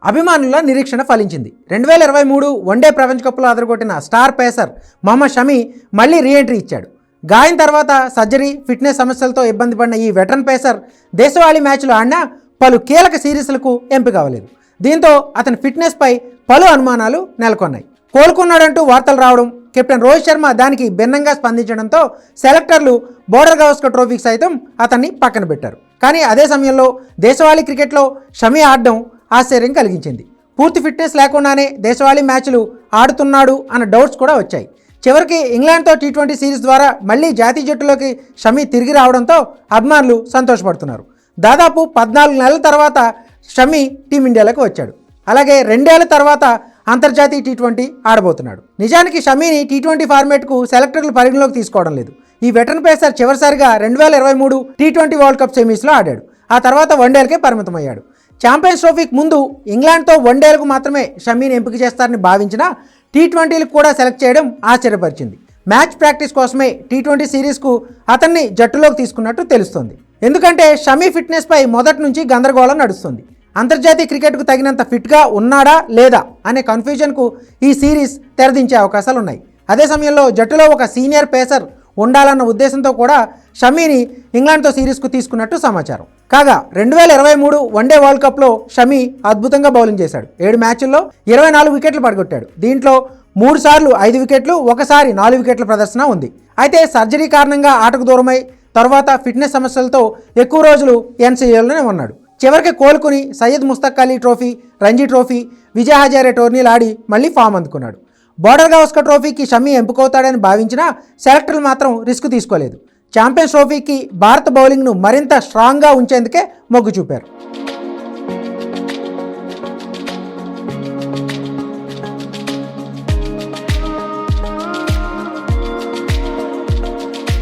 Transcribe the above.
అభిమానుల నిరీక్షణ ఫలించింది. 2023 వన్డే ప్రపంచ కప్లో అదరగొట్టిన స్టార్ పేసర్ మహమ్మద్ షమి మళ్ళీ రీఎంట్రీ ఇచ్చాడు. గాయం తర్వాత సర్జరీ, ఫిట్నెస్ సమస్యలతో ఇబ్బంది పడిన ఈ వెటరన్ పేసర్ దేశవాళీ మ్యాచ్లు ఆడినా పలు కీలక సిరీస్లకు ఎంపిక అవ్వలేదు. దీంతో అతని ఫిట్నెస్పై పలు అనుమానాలు నెలకొన్నాయి. కోలుకున్నాడంటూ వార్తలు రావడం, కెప్టెన్ రోహిత్ శర్మ దానికి భిన్నంగా స్పందించడంతో సెలెక్టర్లు బోర్డర్ గవాస్కర్ ట్రోఫీకి సైతం అతన్ని పక్కన పెట్టారు. కానీ అదే సమయంలో దేశవాళీ క్రికెట్లో షమి ఆడడం ఆశ్చర్యం కలిగించింది. పూర్తి ఫిట్నెస్ లేకుండానే దేశవాళీ మ్యాచ్లు ఆడుతున్నాడు అన్న డౌట్స్ కూడా వచ్చాయి. చివరికి ఇంగ్లాండ్తో T20 సిరీస్ ద్వారా మళ్ళీ జాతీయ జట్టులోకి షమి తిరిగి రావడంతో అభిమానులు సంతోషపడుతున్నారు. దాదాపు 14 నెలల తర్వాత షమి టీమిండియాలోకి వచ్చాడు. అలాగే 2 ఏళ్ల తర్వాత అంతర్జాతీయ T20 ఆడబోతున్నాడు. నిజానికి షమిని T20 ఫార్మేట్కు సెలెక్టర్లు పరిగణలోకి తీసుకోవడం లేదు. ఈ వెటరన్ పేసర్ చివరిసారిగా 2023 T20 వరల్డ్ కప్ సెమీస్లో ఆడాడు. ఆ తర్వాత వన్డేలకే పరిమితమయ్యాడు. ఛాంపియన్స్ ట్రోఫీకి ముందు ఇంగ్లాండ్తో వన్డేలకు మాత్రమే షమిని ఎంపిక చేస్తారని భావించినా T20లకు కూడా సెలెక్ట్ చేయడం ఆశ్చర్యపరిచింది. మ్యాచ్ ప్రాక్టీస్ కోసమే T20 సిరీస్కు అతన్ని జట్టులోకి తీసుకున్నట్టు తెలుస్తోంది. ఎందుకంటే షమి ఫిట్నెస్పై మొదటి నుంచి గందరగోళం నడుస్తుంది. అంతర్జాతీయ క్రికెట్కు తగినంత ఫిట్గా ఉన్నాడా లేదా అనే కన్ఫ్యూజన్కు ఈ సిరీస్ తెరదించే అవకాశాలు ఉన్నాయి. అదే సమయంలో జట్టులో ఒక సీనియర్ పేసర్ ఉండాలన్న ఉద్దేశంతో కూడా షమిని ఇంగ్లాండ్తో సిరీస్కు తీసుకున్నట్టు సమాచారం. కాగా 2023 వన్డే వరల్డ్ కప్లో షమి అద్భుతంగా బౌలింగ్ చేశాడు. 7 మ్యాచ్ల్లో 24 వికెట్లు పడగొట్టాడు. దీంట్లో 3 సార్లు 5 వికెట్లు, ఒకసారి 4 వికెట్ల ప్రదర్శన ఉంది. అయితే సర్జరీ కారణంగా ఆటకు దూరమై తర్వాత ఫిట్నెస్ సమస్యలతో ఎక్కువ రోజులు NCAలోనే ఉన్నాడు. చివరికి కోలుకుని సయ్యద్ ముస్తక్ అలీ ట్రోఫీ, రంజీ ట్రోఫీ, విజయ్ హజారే టోర్నీలు ఆడి మళ్ళీ ఫామ్ అందుకున్నాడు. బోర్డర్ గవాస్కర్ ట్రోఫీకి షమి ఎంపికవుతాడని భావించినా సెలెక్టర్లు మాత్రం రిస్క్ తీసుకోలేదు. ఛాంపియన్స్ ట్రోఫీకి భారత బౌలింగ్ను మరింత స్ట్రాంగ్గా ఉంచేందుకే మొగ్గు చూపారు.